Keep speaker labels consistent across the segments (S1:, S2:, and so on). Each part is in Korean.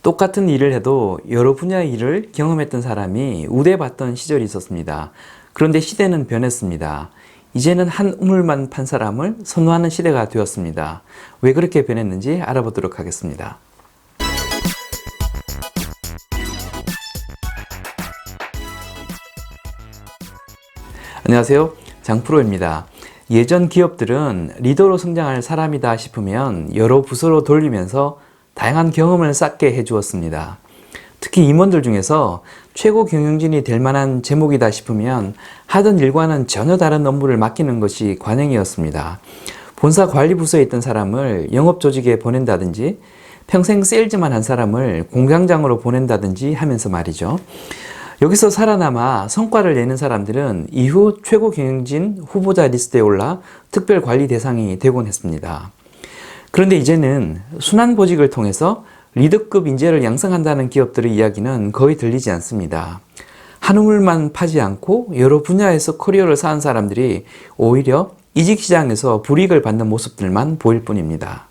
S1: 똑같은 일을 해도 여러 분야의 일을 경험했던 사람이 우대받던 시절이 있었습니다. 그런데 시대는 변했습니다. 이제는 한 우물만 판 사람을 선호하는 시대가 되었습니다. 왜 그렇게 변했는지 알아보도록 하겠습니다. 안녕하세요. 장프로입니다. 예전 기업들은 리더로 성장할 사람이다 싶으면 여러 부서로 돌리면서 다양한 경험을 쌓게 해주었습니다. 특히 임원들 중에서 최고 경영진이 될 만한 제목이다 싶으면 하던 일과는 전혀 다른 업무를 맡기는 것이 관행이었습니다. 본사 관리부서에 있던 사람을 영업조직에 보낸다든지 평생 세일즈만 한 사람을 공장장으로 보낸다든지 하면서 말이죠. 여기서 살아남아 성과를 내는 사람들은 이후 최고 경영진 후보자 리스트에 올라 특별 관리 대상이 되곤 했습니다. 그런데 이제는 순환보직을 통해서 리더급 인재를 양성한다는 기업들의 이야기는 거의 들리지 않습니다. 한 우물만 파지 않고 여러 분야에서 커리어를 쌓은 사람들이 오히려 이직시장에서 불이익을 받는 모습들만 보일 뿐입니다.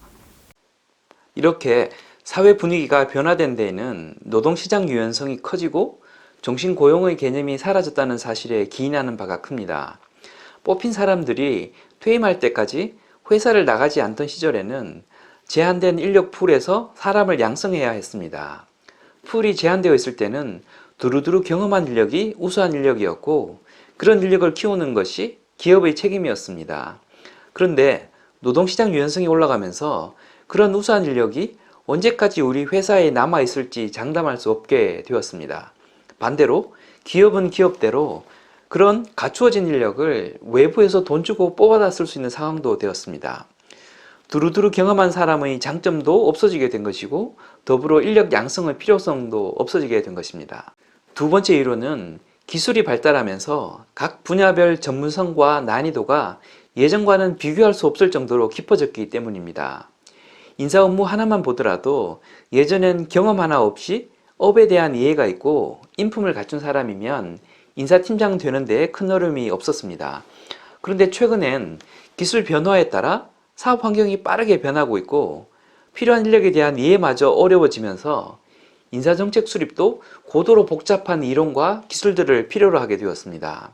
S1: 이렇게 사회 분위기가 변화된 데에는 노동시장 유연성이 커지고 종신고용의 개념이 사라졌다는 사실에 기인하는 바가 큽니다. 뽑힌 사람들이 퇴임할 때까지 회사를 나가지 않던 시절에는 제한된 인력 풀에서 사람을 양성해야 했습니다. 풀이 제한되어 있을 때는 두루두루 경험한 인력이 우수한 인력이었고 그런 인력을 키우는 것이 기업의 책임이었습니다. 그런데 노동시장 유연성이 올라가면서 그런 우수한 인력이 언제까지 우리 회사에 남아있을지 장담할 수 없게 되었습니다. 반대로 기업은 기업대로 그런 갖추어진 인력을 외부에서 돈 주고 뽑아다 쓸 수 있는 상황도 되었습니다. 두루두루 경험한 사람의 장점도 없어지게 된 것이고 더불어 인력 양성의 필요성도 없어지게 된 것입니다. 두 번째 이유로는 기술이 발달하면서 각 분야별 전문성과 난이도가 예전과는 비교할 수 없을 정도로 깊어졌기 때문입니다. 인사 업무 하나만 보더라도 예전엔 경험 하나 없이 업에 대한 이해가 있고 인품을 갖춘 사람이면 인사팀장 되는 데에 큰 어려움이 없었습니다. 그런데 최근엔 기술 변화에 따라 사업 환경이 빠르게 변하고 있고 필요한 인력에 대한 이해마저 어려워지면서 인사정책 수립도 고도로 복잡한 이론과 기술들을 필요로 하게 되었습니다.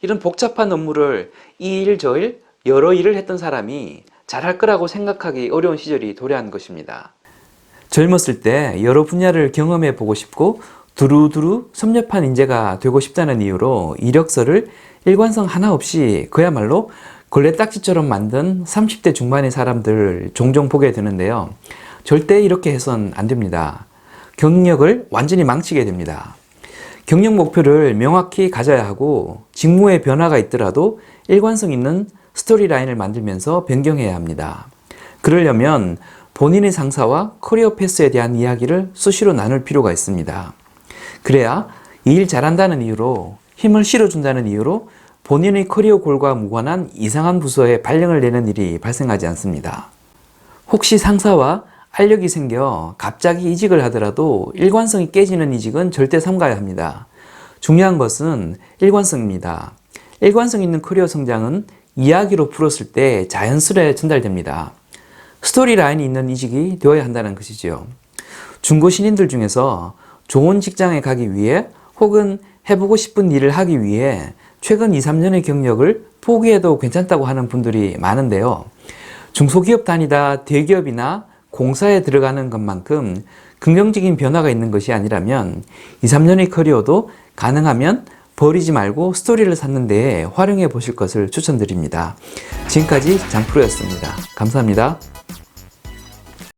S1: 이런 복잡한 업무를 이 일 저 일 여러 일을 했던 사람이 잘할 거라고 생각하기 어려운 시절이 도래한 것입니다. 젊었을 때 여러 분야를 경험해 보고 싶고 두루두루 섭렵한 인재가 되고 싶다는 이유로 이력서를 일관성 하나 없이 그야말로 걸레딱지처럼 만든 30대 중반의 사람들을 종종 보게 되는데요. 절대 이렇게 해선 안 됩니다. 경력을 완전히 망치게 됩니다. 경력 목표를 명확히 가져야 하고 직무의 변화가 있더라도 일관성 있는 스토리라인을 만들면서 변경해야 합니다. 그러려면 본인의 상사와 커리어 패스에 대한 이야기를 수시로 나눌 필요가 있습니다. 그래야 이 일 잘한다는 이유로 힘을 실어준다는 이유로 본인의 커리어 골과 무관한 이상한 부서에 발령을 내는 일이 발생하지 않습니다. 혹시 상사와 알력이 생겨 갑자기 이직을 하더라도 일관성이 깨지는 이직은 절대 삼가야 합니다. 중요한 것은 일관성입니다. 일관성 있는 커리어 성장은 이야기로 풀었을 때 자연스레 전달됩니다. 스토리라인이 있는 이직이 되어야 한다는 것이지요. 중고 신인들 중에서 좋은 직장에 가기 위해 혹은 해보고 싶은 일을 하기 위해 최근 2, 3년의 경력을 포기해도 괜찮다고 하는 분들이 많은데요. 중소기업 다니다 대기업이나 공사에 들어가는 것만큼 긍정적인 변화가 있는 것이 아니라면 2, 3년의 커리어도 가능하면 버리지 말고 스토리를 쌓는 데에 활용해 보실 것을 추천드립니다. 지금까지 장프로였습니다. 감사합니다.